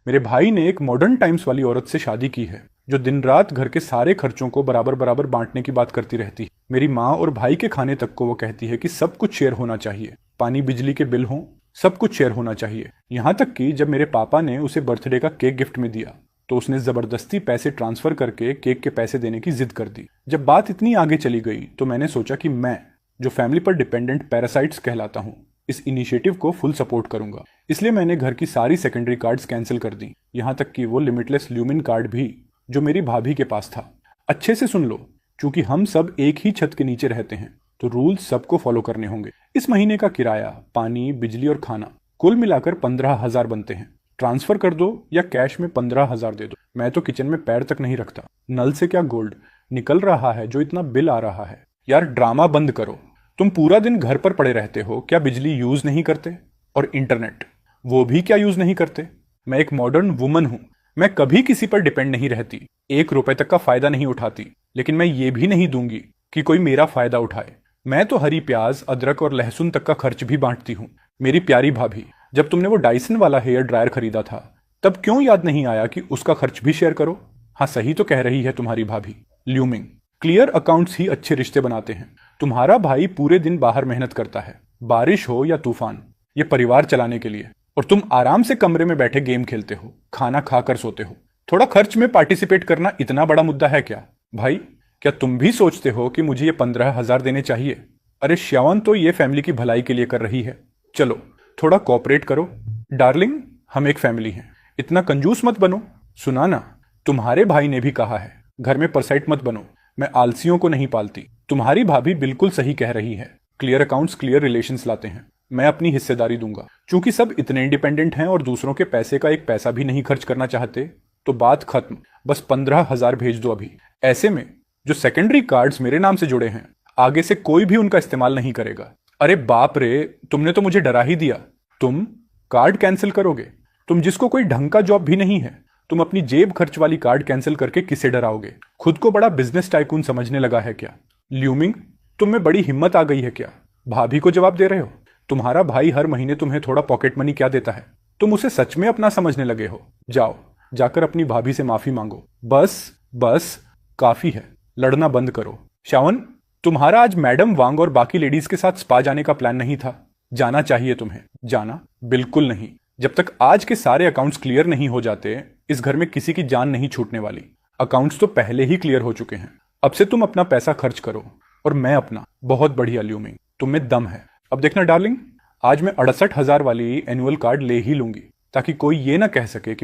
मेरे भाई ने एक मॉडर्न टाइम्स वाली औरत से शादी की है जो दिन रात घर के सारे खर्चों को बराबर बराबर बांटने की बात करती रहती है। मेरी माँ और भाई के खाने तक को वो कहती है कि सब कुछ शेयर होना चाहिए, पानी बिजली के बिल हों, सब कुछ शेयर होना चाहिए। यहाँ तक कि जब मेरे पापा ने उसे बर्थडे का केक गिफ्ट में दिया तो उसने जबरदस्ती पैसे ट्रांसफर करके केक के पैसे देने की जिद कर दी। जब बात इतनी आगे चली गई तो मैंने सोचा कि मैं, जो फैमिली पर डिपेंडेंट पैरासाइट्स कहलाता हूँ, इस इनिशिएटिव को फुल सपोर्ट करूंगा। इसलिए मैंने घर की सारी सेकेंडरी कार्ड्स कैंसिल कर दी, यहाँ तक कि वो लिमिटलेस ल्यूमिन कार्ड भी जो मेरी भाभी के पास था। अच्छे से सुन लो, क्योंकि हम सब एक ही छत के नीचे रहते हैं तो रूल्स सबको फॉलो करने होंगे। इस महीने का किराया, पानी, बिजली और खाना कुल मिलाकर 15,000 बनते हैं। ट्रांसफर कर दो या कैश में 15,000 दे दो। मैं तो किचन में पैर तक नहीं रखता। नल से क्या गोल्ड निकल रहा है जो इतना बिल आ रहा है। यार ड्रामा बंद करो। तुम पूरा दिन घर पर पड़े रहते हो, क्या बिजली यूज नहीं करते? और इंटरनेट, वो भी क्या यूज नहीं करते? मैं एक मॉडर्न वुमन हूं, मैं कभी किसी पर डिपेंड नहीं रहती, 1 रुपए तक का फायदा नहीं उठाती, लेकिन मैं ये भी नहीं दूंगी कि कोई मेरा फायदा उठाए। मैं तो हरी प्याज, अदरक और लहसुन तक का खर्च भी बांटती हूँ। मेरी प्यारी भाभी, जब तुमने वो डाइसन वाला हेयर ड्रायर खरीदा था तब क्यों याद नहीं आया कि उसका खर्च भी शेयर करो? हाँ, सही तो कह रही है तुम्हारी भाभी। ल्यूमिंग, क्लियर अकाउंट्स ही अच्छे रिश्ते बनाते हैं। तुम्हारा भाई पूरे दिन बाहर मेहनत करता है, बारिश हो या तूफान, ये परिवार चलाने के लिए, और तुम आराम से कमरे में बैठे गेम खेलते हो, खाना खाकर सोते हो। थोड़ा खर्च में पार्टिसिपेट करना इतना बड़ा मुद्दा है क्या? भाई, क्या तुम भी सोचते हो कि मुझे ये 15,000 देने चाहिए? अरे श्यावन तो ये फैमिली की भलाई के लिए कर रही है। चलो थोड़ा कोऑपरेट करो। डार्लिंग, हम एक फैमिली हैं, इतना कंजूस मत बनो। सुना ना, तुम्हारे भाई ने भी कहा है घर में परसाइट मत बनो। मैं आलसियों को नहीं पालती। तुम्हारी भाभी बिल्कुल सही कह रही है। क्लियर अकाउंट्स क्लियर रिलेशंस लाते हैं। मैं अपनी हिस्सेदारी दूंगा। चूंकि सब इतने इंडिपेंडेंट हैं और दूसरों के पैसे का एक पैसा भी नहीं खर्च करना चाहते, तो बात खत्म। बस 15,000 भेज दो अभी। ऐसे में जो सेकेंडरी कार्ड्स मेरे नाम से जुड़े हैं, आगे से कोई भी उनका इस्तेमाल नहीं करेगा। अरे बाप रे, तुमने तो मुझे डरा ही दिया। तुम कार्ड कैंसिल करोगे? तुम जिसको कोई ढंग का जॉब भी नहीं है, तुम अपनी जेब खर्च वाली कार्ड कैंसिल करके किसे डराओगे? खुद को बड़ा बिजनेस टाइकून समझने लगा है क्या? ल्यूमिंग, तुम में बड़ी हिम्मत आ गई है क्या? भाभी को जवाब दे रहे हो? तुम्हारा भाई हर महीने तुम्हें थोड़ा पॉकेट मनी क्या देता है? तुम उसे सच में अपना समझने लगे हो? जाओ, जाकर अपनी भाभी से माफी मांगो। बस बस, काफी है, लड़ना बंद करो। श्यावन, तुम्हारा आज मैडम वांग और बाकी लेडीज के साथ स्पा जाने का प्लान नहीं था? जाना चाहिए तुम्हें। जाना? बिल्कुल नहीं। जब तक आज के सारे अकाउंट्स क्लियर नहीं हो जाते, इस घर में किसी की जान नहीं छूटने वाली। अकाउंट्स तो पहले ही क्लियर हो चुके हैं। अब से तुम अपना पैसा खर्च करो और मैं अपना। बहुत बढ़िया ल्यूमिंग, तुम में दम है। अब देखना डार्लिंग, आज मैं 68,000 वाली एनुअल कार्ड ले ही लूंगी, ताकि कोई ये ना कह सके कि